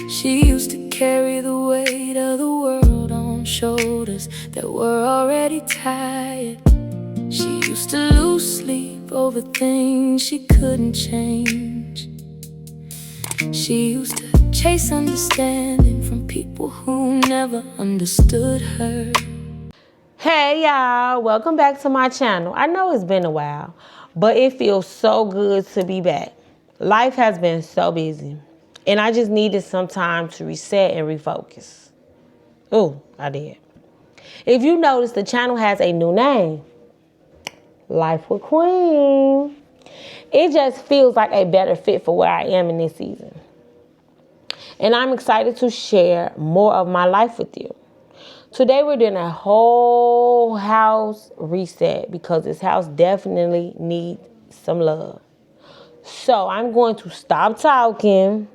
She used to carry the weight of the world on shoulders that were already tired. She used to lose sleep over things she couldn't change. She used to chase understanding from people who never understood her. Hey y'all, welcome back to my channel. I know it's been a while, but it feels so good to be back. Life has been so busy, and I just needed some time to reset and refocus. Ooh, I did. If you notice, the channel has a new name, Life with Queen. It just feels like a better fit for where I am in this season. And I'm excited to share more of my life with you. Today we're doing a whole house reset because this house definitely needs some love. So I'm going to stop talking,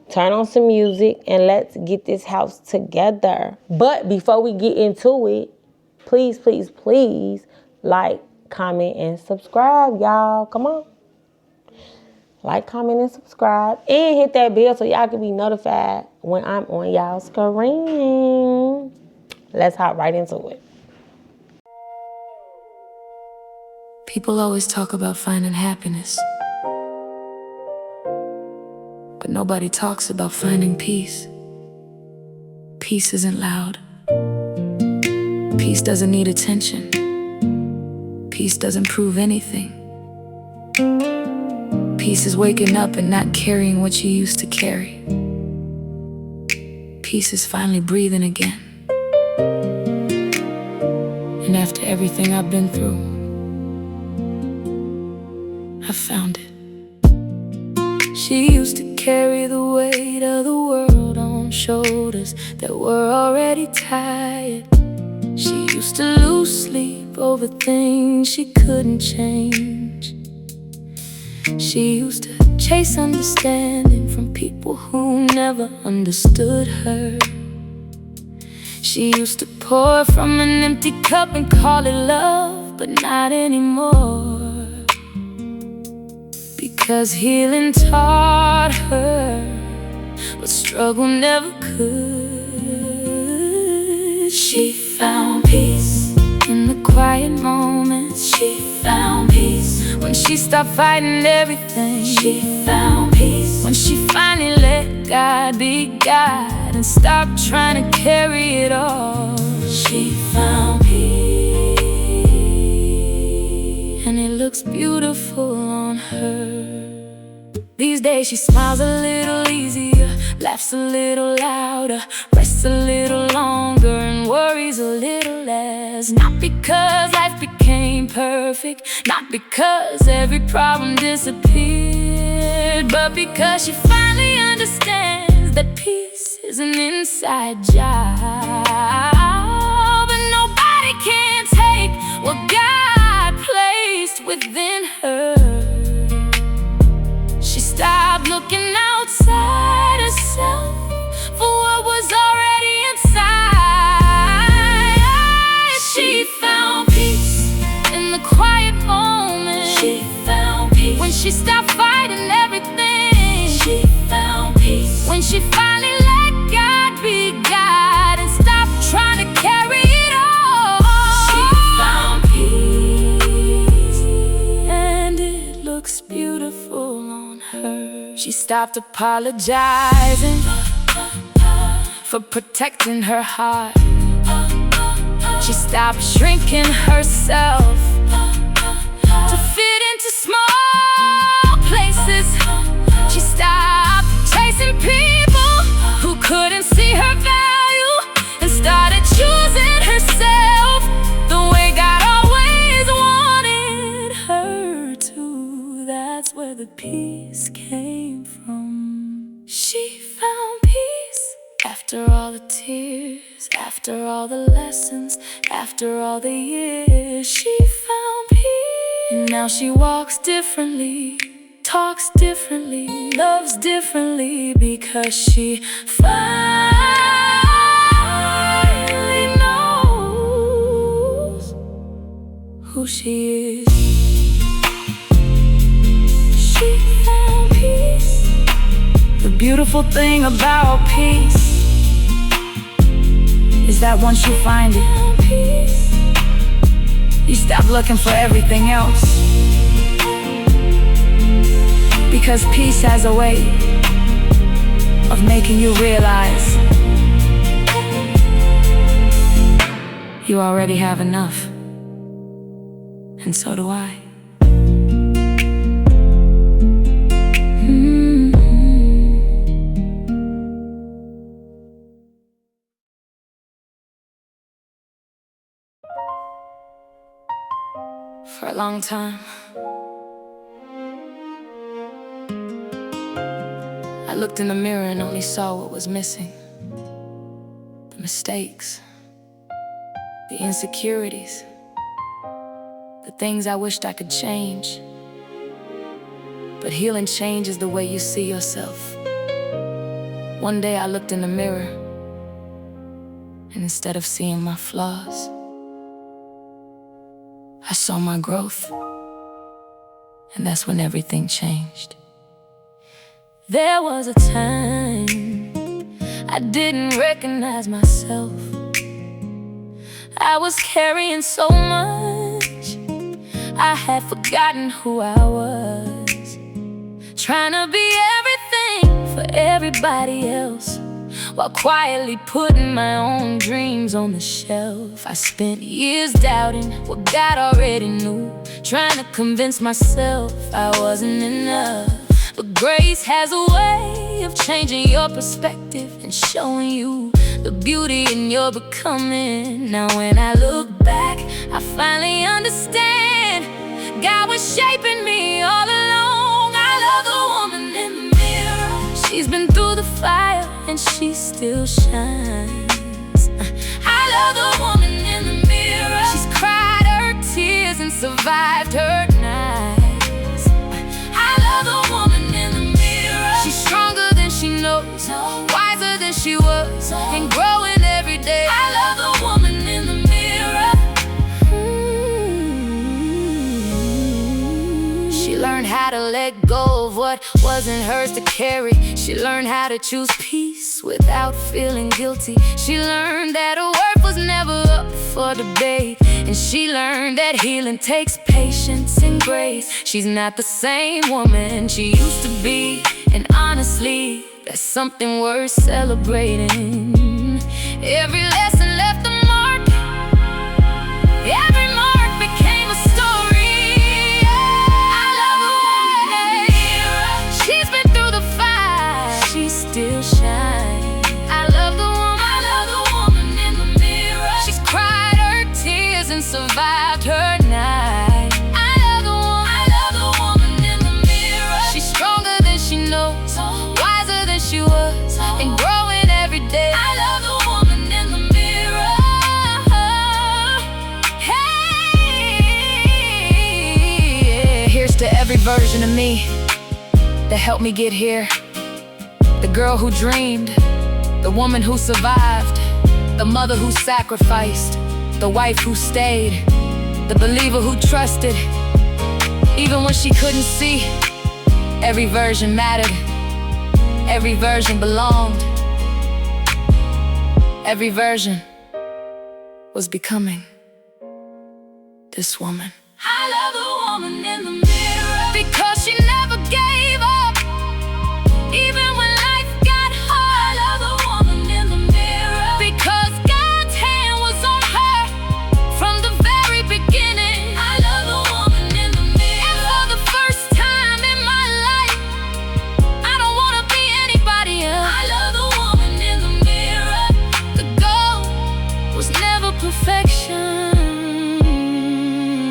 turn on some music, and let's get this house together. But before we get into it, please, please, please like, comment, and subscribe, y'all. Come on. Like, comment, and subscribe. And hit that bell so y'all can be notified when I'm on y'all's screen. Let's hop right into it. People always talk about finding happiness, but nobody talks about finding peace. Peace isn't loud. Peace doesn't need attention. Peace doesn't prove anything. Peace is waking up and not carrying what you used to carry. Peace is finally breathing again. And after everything I've been through, I found it. She used to carry the weight of the world on shoulders that were already tired. She used to lose sleep over things she couldn't change. She used to chase understanding from people who never understood her. She used to pour from an empty cup and call it love, but not anymore. Because healing taught her what struggle never could. She found peace in the quiet moments. She found peace when she stopped fighting everything. She found peace when she finally let God be God and stopped trying to carry it all. She found peace, and it looks beautiful on her. These days she smiles a little easier, laughs a little louder, rests a little longer, and worries a little less. Not because life became perfect, not because every problem disappeared, but because she finally understands that peace is an inside job. And nobody can take what God placed within her. She stopped looking outside herself for what was already inside. She found peace in the quiet moments. She found peace when she stopped fighting everything. She found peace when she finally let God be God and stopped trying to carry it all. She found peace, and it looks beautiful on her. She stopped apologizing for protecting her heart. She stopped shrinking herself to fit into small places. She stopped chasing people who couldn't see her value and started choosing herself the way God always wanted her to. That's where the peace came from. She found peace after all the tears, after all the lessons, after all the years. She found peace, and now she walks differently, talks differently, loves differently, because she finally knows who she is. She found peace, the beautiful thing about peace is that once you find it, you stop looking for everything else. Because peace has a way of making you realize you already have enough. And so do I. For a long time, I looked in the mirror and only saw what was missing. The mistakes, the insecurities, the things I wished I could change. But healing changes the way you see yourself. One day I looked in the mirror, and instead of seeing my flaws, I saw my growth. And that's when everything changed. There was a time I didn't recognize myself. I was carrying so much, I had forgotten who I was. Trying to be everything for everybody else, while quietly putting my own dreams on the shelf. I spent years doubting what God already knew, trying to convince myself I wasn't enough. But grace has a way of changing your perspective and showing you the beauty in your becoming. Now when I look back, I finally understand God was shaping me all along. I love the woman in the mirror. She's been through the fire and she still shines. I love the woman in the mirror. She's cried her tears and survived her nights. I love the woman in the mirror. She's stronger than she knows, wiser than she was, and growing every day. I love the woman in the mirror. She learned how to let go of what wasn't hers to carry. She learned how to choose peace without feeling guilty. She learned that her worth was never up for debate. And she learned that healing takes patience and grace. She's not the same woman she used to be, and honestly, that's something worth celebrating. Every lesson left a mark. Every mark became a story. I love the woman in the mirror. She's been through the fire, she still shines. I love the woman in the mirror. She's cried her tears and survived her night. I love the woman in the mirror. She's stronger than she knows, wiser than she was, and growing every day. I love the woman in the mirror. Hey, here's to every version of me that helped me get here. The girl who dreamed, the woman who survived, the mother who sacrificed, the wife who stayed, the believer who trusted, even when she couldn't see. Every version mattered. Every version belonged. Every version was becoming this woman. I love the woman in the mirror because she never gave up, even when life got hard. I love the woman in the mirror because God's hand was on her from the very beginning. I love the woman in the mirror. And for the first time in my life, I don't want to be anybody else. I love the woman in the mirror. The goal was never perfection.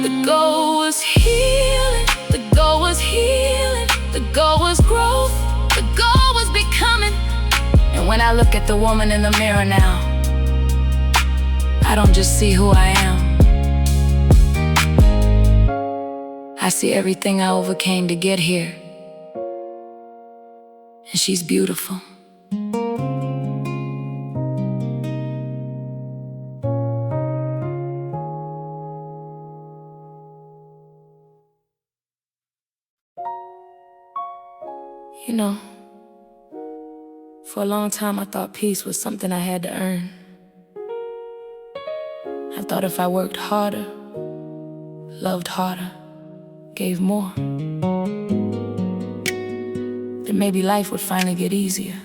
The goal was healing. The goal was healing. The goal was growth. The goal was becoming. And when I look at the woman in the mirror now, I don't just see who I am. I see everything I overcame to get here. And she's beautiful. You know, For a long time I thought peace was something I had to earn. I thought if I worked harder, loved harder, gave more, then maybe life would finally get easier.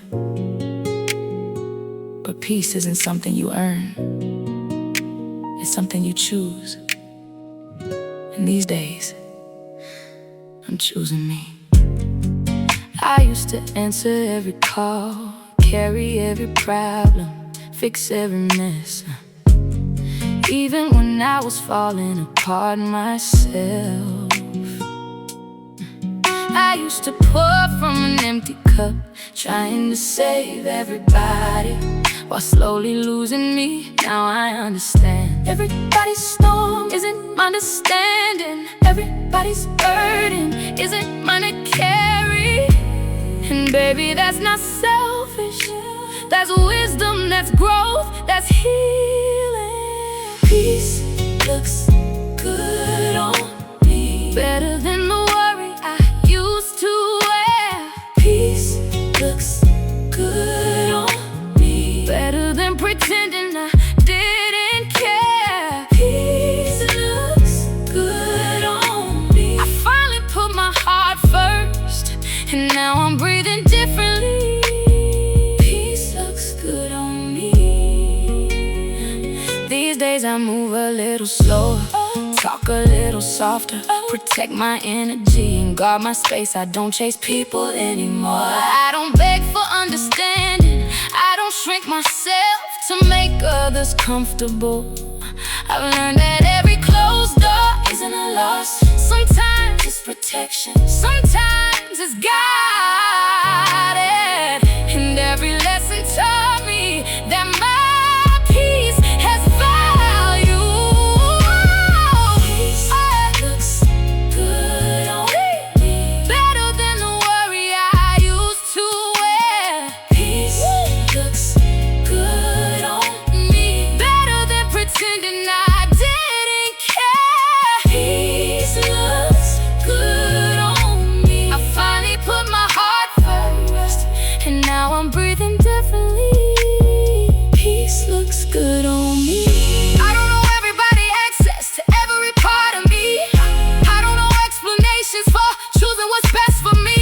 But peace isn't something you earn, it's something you choose. And these days, I'm choosing me. I used to answer every call, carry every problem, fix every mess, even when I was falling apart myself. I used to pour from an empty cup, trying to save everybody, while slowly losing me. Now I understand. Everybody's storm isn't mine to stand in. Everybody's burden isn't mine to carry. And baby, that's not selfish, that's wisdom, that's growth, that's healing. Peace looks good on me, better than the worry I used to wear. Peace looks good on me, better than pretending I didn't care. Peace looks good on me. I finally put my heart first, and now I'm breathing differently. Peace looks good on me. These days I move a little slower, talk a little softer, protect my energy and guard my space. I don't chase people anymore. I don't beg for understanding, I don't shrink myself to make others comfortable. I've learned that every closed door isn't a loss. Sometimes it's protection, sometimes it's guided. And every lesson taught me that my peace has value. Peace looks good on me, better than the worry I used to wear. Peace looks good on me, better than pretending I didn't care. Peace looks good on me. I finally put my heart first, and now I'm breathing differently. Peace looks good on me. I don't know everybody access to every part of me. I don't know explanations for choosing what's best for me.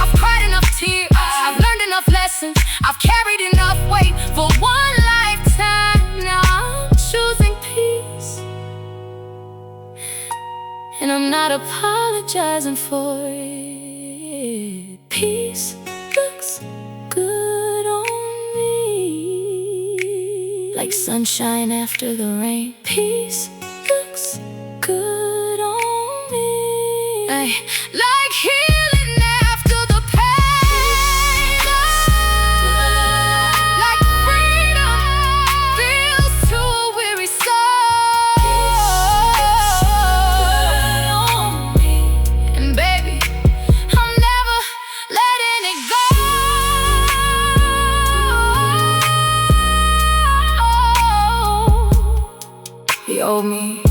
I've cried enough tears, I've learned enough lessons, I've carried enough weight for one lifetime. Now I'm choosing peace, and I'm not apologizing for it. Peace looks good on me, like sunshine after the rain. Peace looks good on me, like healing after the pain, like freedom feels to a weary soul. And baby, I'm never letting it go. The old me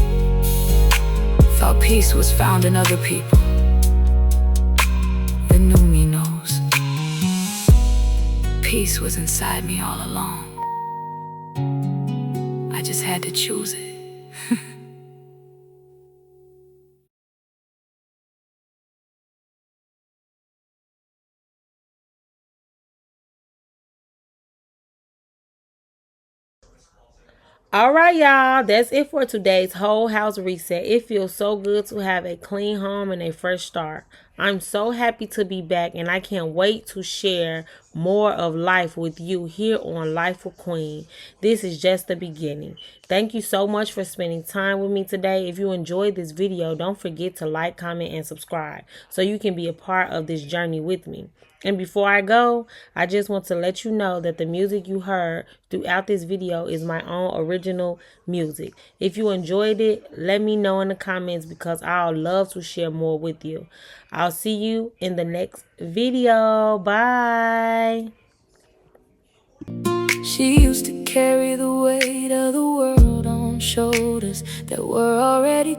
thought peace was found in other people. The new me knows peace was inside me all along. I just had to choose it. All right, y'all. That's it for today's whole house reset. It feels so good to have a clean home and a fresh start. I'm so happy to be back, and I can't wait to share more of life with you here on Life with Queen. This is just the beginning. Thank you so much for spending time with me today. If you enjoyed this video, don't forget to like, comment, and subscribe so you can be a part of this journey with me. And before I go, I just want to let you know that the music you heard throughout this video is my own original music. If you enjoyed it, let me know in the comments because I'll love to share more with you. I'll see you in the next video. Bye. She used to carry the weight of the world on shoulders that were already